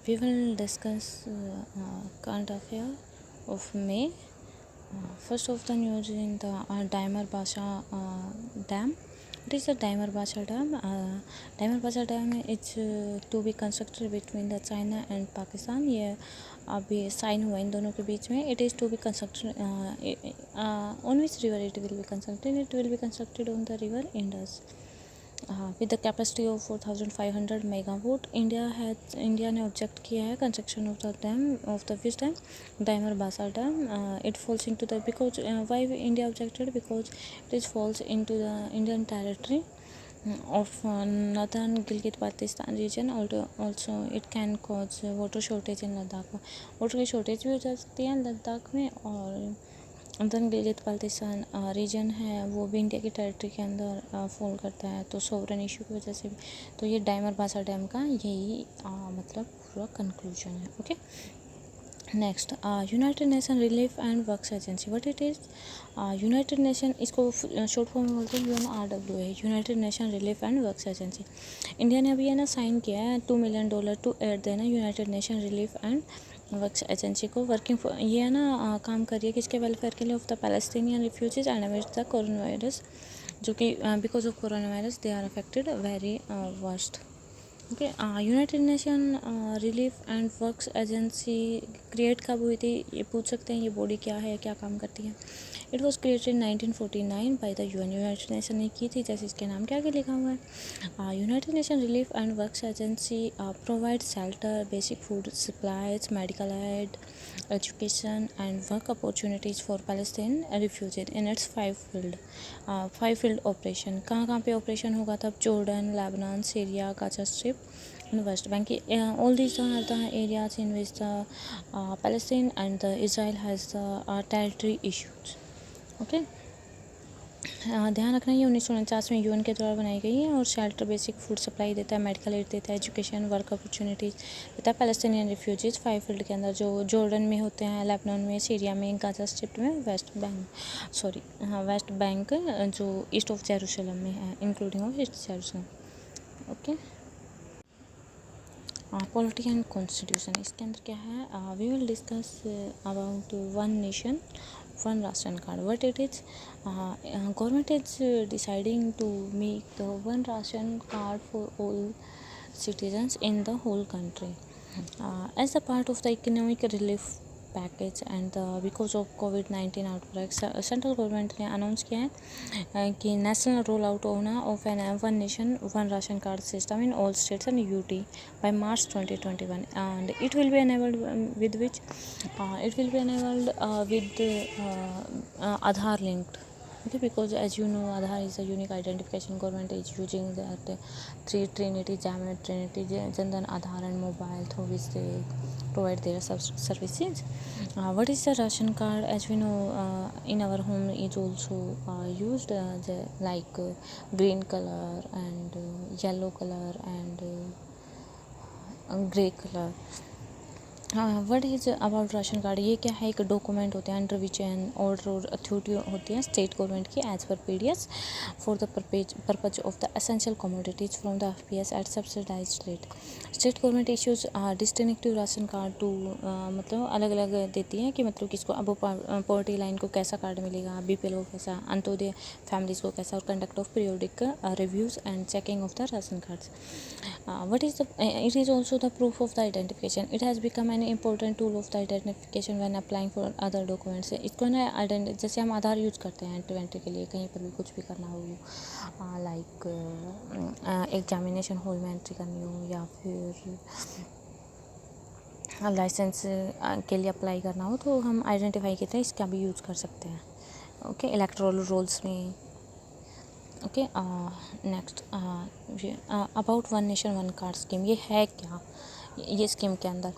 We will discuss current affair of May. First of the news in the Daimar Basha Dam. It is the Daimar Basha Dam. Daimar Basha Dam is to be constructed between the China and Pakistan. ये अभी sign हुआ इन दोनों के बीच में. It is to be constructed on which river it will be constructed? It will be constructed on the river Indus. With the capacity of 4500 megawatt. India ने object किया है construction of the dam of the which dam Diamer Bhasha dam. It falls into the because why India objected because it is falls into the Indian territory of northern Gilgit-Baltistan region. Also it can cause water shortage in Ladakh. Water की shortage भी हो जा सकती है लद्दाख में. और northern Gilgit Baltistan reason है वो भी इंडिया की टेरिटरी के अंदर फॉल करता है, तो सोवरेन इशू की वजह से भी. तो ये डाइमर बासा डैम का यही मतलब पूरा कंक्लूजन है. Okay, next United Nation relief and works agency. What it is? United nation, इसको शॉर्ट फॉर्म में बोलते हैं UNRWA, United Nation relief and works agency. India ने अभी है ना साइन किया है $2 million टू एड देना United Nation relief and works agency को. वर्किंग फॉर ये है ना काम कर रही है किसके वेलफेयर के लिए? Of the Palestinian refugees and amid the corona virus, जो कि because of corona virus they are affected very worst. Okay, United Nation relief and works agency create कब हुई थी ये पूछ सकते हैं. ये बॉडी क्या है, क्या काम करती है? It was created 1949 by the UN. United nation ने की थी, जैसे इसके नाम के आगे लिखा हुआ है. United Nation relief and works agency provide shelter, basic food supplies, medical aid, education and work opportunities for Palestine refugees in its 5 field operation. कहाँ पे ऑपरेशन होगा तब? Jordan, Lebanon, Syria, Gaza strip and West Bank. All these are the areas in which the Palestine and the Israel has the territory issues. Okay. ध्यान रखना ये 1949 में UN के द्वारा बनाई गई है और शेल्टर, बेसिक फूड सप्लाई देता है, मेडिकल एड देता है, एजुकेशन, वर्क अपॉर्चुनिटीज़ देता है पैलेस्टीनियन रिफ्यूजीज 5 फील्ड के अंदर, जो जॉर्डन में होते हैं, लेबनान में, सीरिया में, गाजा स्ट्रिप में, वेस्ट बैंक जो ईस्ट ऑफ जेरूशलम में है, including of east Jerusalem. Okay, polity and constitution. इसके अंदर क्या है? We will discuss about one nation one ration card. What it is? Government is deciding to make the one ration card for all citizens in the whole country as a part of the economic relief package. And because of कोविड-19 outbreak central government ने announce किया है कि national roll out होना of an one nation one ration card system in all states and UT by March 2021. And it will be enabled with which it will be enabled with Aadhaar linked. Okay, because as you know Aadhaar is a unique identification. Government is using that three Trinity, Jandan, Aadhaar and mobile through which they provide their services. What is the ration card? As we know in our home is also used like green color and yellow color and grey color. What is about ration card? ये क्या है? एक document होते हैं under which an order और authority होती है state government की एज पर PDS for the purpose of the essential commodities from the FPS at subsidize rate. State government issues distinctive ration card to मतलब अलग अलग देती है कि मतलब किसको अब पॉवर्टी लाइन को कैसा कार्ड मिलेगा, BPL को कैसा, अंत्योदय फैमिलीज़ को कैसा, और conduct of periodic reviews and checking of the ration cards. What is the? It is also the proof of the identification. It has become an important tool of the identification when applying for other documents. इसको ना जैसे हम आधार use करते हैं entry के लिए, कहीं पर भी कुछ भी करना हो, लाइक एग्जामिनेशन हॉल में एंट्री करनी हो या फिर लाइसेंस के लिए अप्लाई करना हो, तो हम आइडेंटिफाई के लिए इसका भी यूज़ कर सकते हैं. ओके, इलेक्टोरल रोल्स में. Okay, next about one nation one card scheme. ये है क्या? ये स्कीम के अंदर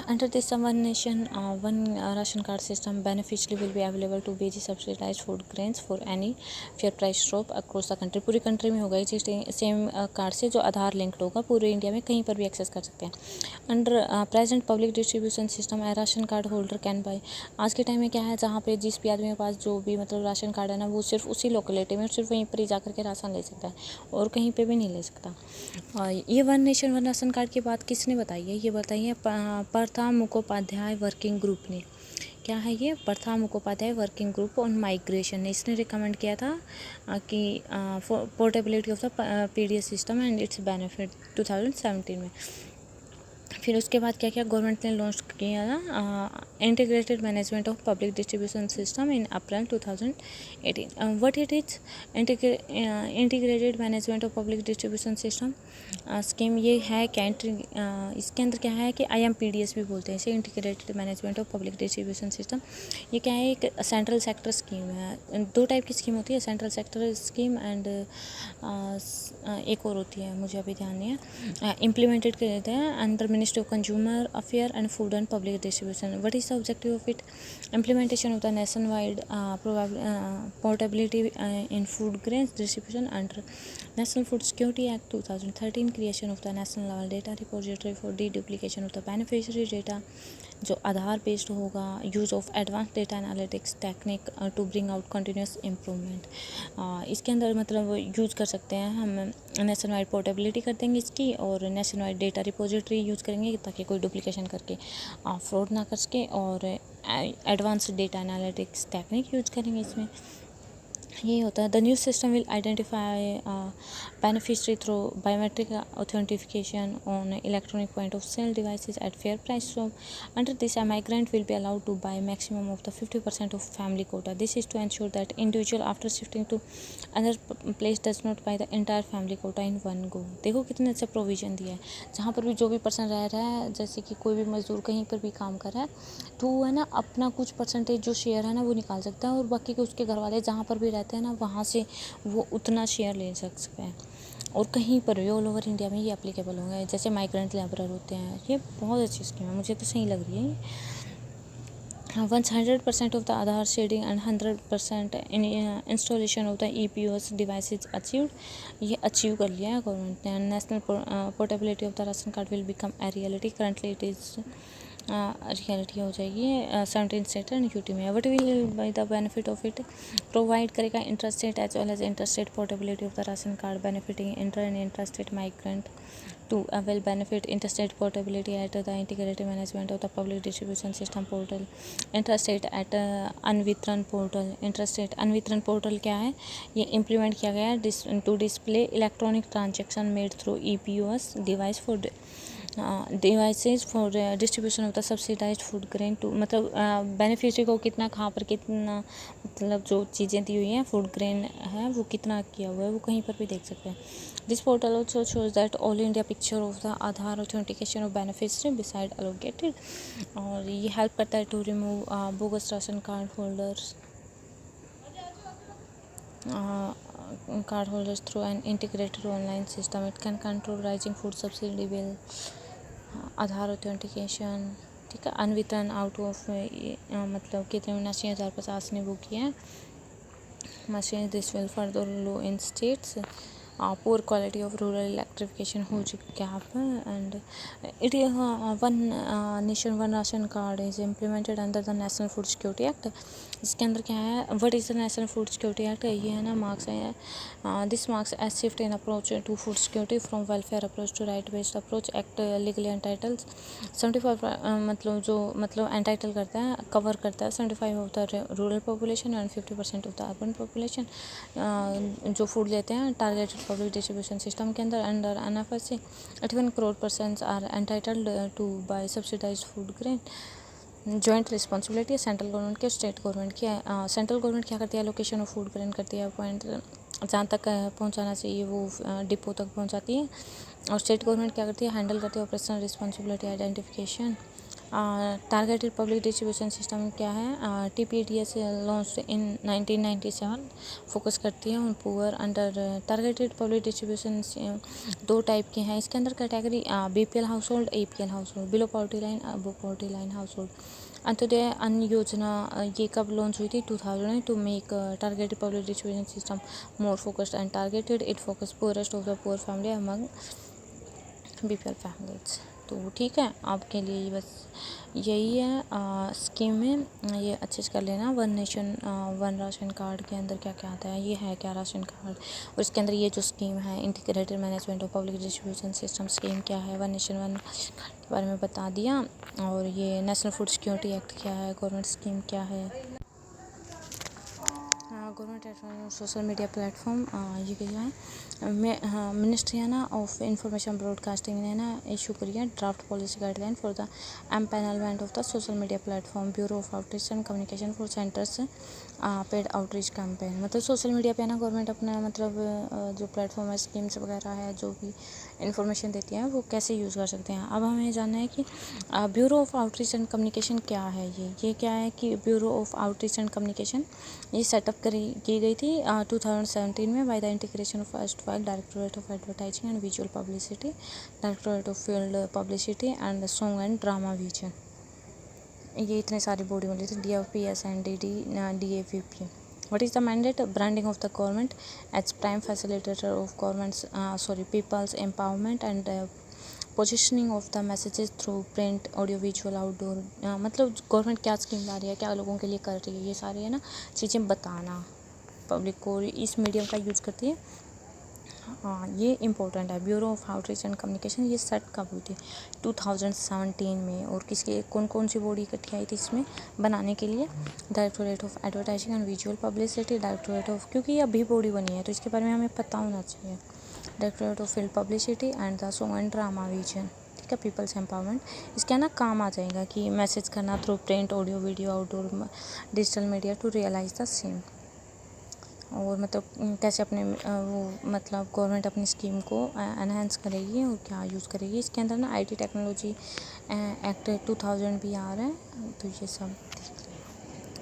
under this one nation one ration card system beneficiary will be available to be subsidize food grains for any fair price shop across the country. पूरी country में होगा ये सेम कार्ड से जो आधार लिंक्ड होगा, पूरे इंडिया में कहीं पर भी एक्सेस कर सकते हैं. Under present public distribution system A ration card holder can buy. आज के टाइम में क्या है, जहाँ पे जिस भी आदमी के पास जो भी मतलब राशन कार्ड है ना, वो सिर्फ उसी लोकेलिटी में सिर्फ वहीं पर ही जा करके राशन ले सकता है और कहीं पर भी नहीं ले सकता. ये one nation one ration card की बात किसने बताई? बताइए प्रथा मुखोपाध्याय वर्किंग ग्रुप ने, क्या है ये, प्रथा Mukhopadhyay working group on migration ने इसने रिकमेंड किया था कि portability of the PDS system and it's benefit 2017 में। फिर उसके बाद क्या क्या गवर्नमेंट ने लॉन्च किया था, integrated management of public distribution system in April 2018। What it is integrated management of public distribution system scheme, ये है क्या, इसके अंदर क्या है कि IMPDS भी बोलते हैं इसे, integrated management of public distribution system. ये क्या है, एक सेंट्रल सेक्टर स्कीम है। दो टाइप की स्कीम होती है, सेंट्रल सेक्टर स्कीम एंड एक और होती है, मुझे अभी ध्यान नहीं है। इम्प्लीमेंटेड कर देते हैं under ministry of consumer affair and food and public distribution. What is the objective of it, implementation of the nation wide portability in food grains distribution under national food security act 2013, creation of the national level data repository for deduplication of the beneficiary data जो Aadhaar based होगा, use of advance data analytics technique to bring out continuous improvement. इसके अंदर मतलब use कर सकते हैं हम, nation wide portability कर देंगे इसकी, और nation wide data repository use करेंगे ताकि कोई डुप्लीकेशन करके फ्रॉड ना कर सके, और advance data analytics technique use करेंगे इसमें। ये होता है, the new system will identify beneficiary through biometric authentification on electronic point of sale devices at fair price. So under this a migrant will be allowed to buy maximum of the 50% of family quota. This is to ensure that individual after shifting to another place does not buy the entire family quota in one go. देखो कितने अच्छा provision दिया है, जहाँ पर भी जो भी पर्सन रह रहा है, जैसे कि कोई भी मजदूर कहीं पर भी काम कर रहा है, तो वो है ना अपना कुछ परसेंटेज जो शेयर है ना वो निकाल सकता है, और बाकी के उसके घर वाले जहाँ पर भी रहते हैं ना वहाँ से वो उतना शेयर ले सकते हैं, और कहीं पर भी ऑल ओवर इंडिया में ये एप्लीकेबल होंगे। जैसे माइग्रेंट लेबरर होते हैं, ये बहुत अच्छी स्कीम है, मुझे तो सही लग रही है। Once 100% of the Aadhaar shading and 100% installation of the EPOS device is achieved, ये अचीव कर लिया है गवर्नमेंट ने। National portability of the ration card will become a reality, currently it is reality हो जाएगी 17 स्टेट एंड यूटी में। What will by the benefit of it, provide करेगा interstate as well as interstate portability of the ration card benefiting inter and interstate migrant to avail benefit interstate portability at the integrated management of the public distribution system portal, interstate at Annavitran portal. Interstate Annavitran portal क्या है, ये implement किया गया है to display electronic transaction made through EPOS device for devices for distribution of the subsidised food grain to, मतलब beneficiary को कितना कहाँ पर कितना, मतलब जो चीज़ें दी हुई हैं फूड ग्रेन है वो कितना किया हुआ है वो कहीं पर भी देख सकते हैं। This portal also shows that all India picture of the Aadhaar authentication of beneficiary beside allocated, और ये हेल्प करता है to remove bogus ration card holders through an integrated online system. It can control rising food subsidy bill, Aadhaar authentication, ठीक है। अनवितरण out of मतलब कितने 79,050 ने वो किया है machine. This will further low in states, poor quality of rural electrification हो चुका है यहाँ पर। And it one nation one ration card is implemented under the national food security act. इसके अंदर क्या है, what is the national food security act, ये है ना मार्क्स है, this marks as shift in approach to food security from welfare approach to right based approach. Act legally entities 75 मतलब जो मतलब एंटाइटल करता है, कवर करता है 75 of the rural population and 50% of the urban population जो food लेते हैं टारगेटेड पब्लिक डिस्ट्रीब्यूशन सिस्टम के अंदर under NFSA। 81 crore persons are entitled to buy subsidized food grain. Joint responsibility है सेंट्रल गवर्नमेंट की, स्टेट गवर्नमेंट की। सेंट्रल गवर्नमेंट क्या करती है, लोकेशन ऑफ फूड ग्रेन करती है, पॉइंट जहाँ तक पहुँचाना चाहिए वो डिपो तक पहुँचाती है, और स्टेट गवर्नमेंट क्या करती है, हैंडल करती है operational responsibility identification. Targeted public distribution system क्या है, TPDS लॉन्च इन 1997, फोकस करती है उन poor under targeted public distribution. दो टाइप के हैं इसके अंदर category, BPL household, APL household, below poverty line, above poverty line household. Antyodaya Anna Yojana ये कब लॉन्च हुई थी, 2000, to make targeted public distribution system more focused and targeted. It focus poorest of the poor family among BPL families. तो ठीक है, आपके लिए बस यही है स्कीम में, ये अच्छे से कर लेना। One nation one ration card के अंदर क्या क्या आता है, ये है क्या राशन कार्ड, और इसके अंदर ये जो स्कीम है integrated management of public distribution system scheme क्या है, one nation one ration card के बारे में बता दिया। और ये नेशनल फूड सिक्योरिटी एक्ट क्या है, गवर्नमेंट स्कीम क्या है, गवर्नमेंट सोशल मीडिया प्लेटफॉर्म ये क्या है। मिनिस्ट्री है ना ऑफ इंफॉर्मेशन ब्रॉडकास्टिंग ने ना इशू करी है draft policy guideline for the empanelment of the social media platform bureau of outreach and communication for centres paid outreach campaign. मतलब सोशल मीडिया पे ना गवर्नमेंट अपना मतलब जो प्लेटफॉर्म है, स्कीम्स वगैरह है, जो भी इन्फॉर्मेशन देती है वो कैसे यूज़ कर सकते हैं। अब हमें जानना है कि bureau of outreach and communication क्या है। ये क्या है कि bureau of outreach and communication ये सेटअप की गई थी 2017 में by the integration of erstwhile directorate of advertising and visual publicity, directorate of field publicity and song and drama division. ये इतने सारी बॉडी मिली थी, DFP, SNDD, DAVP। What is the mandate? Branding of the government as prime facilitator of people's empowerment and positioning of the messages through print, audio visual, outdoor. मतलब government क्या scheme ला रही है, क्या लोगों के लिए कर रही है, ये सारे है ना चीज़ें बताना पब्लिक को, इस मीडियम का यूज़ करती है। हाँ, ये इम्पोर्टेंट है। Bureau of outreach and communication ये सेट कब हुई थी 2017 में, और किसके कौन कौन सी बॉडी इकट्ठी आई थी इसमें बनाने के लिए। Directorate of advertising and visual publicity, directorate of, क्योंकि ये अभी बॉडी बनी है तो इसके बारे में हमें पता होना चाहिए। Directorate of field publicity and the song and drama vision, ठीक है, पीपल्स एम्पावरमेंट। इसका ना काम आ जाएगा कि मैसेज करना through print, audio, video, outdoor, digital media to realise the same. और मतलब कैसे अपने वो मतलब गवर्नमेंट अपनी स्कीम को एनहेंस करेगी और क्या यूज़ करेगी। इसके अंदर ना IT टेक्नोलॉजी एक्ट 2000 भी आ रहा है, तो ये सब।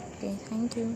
Okay, thank you.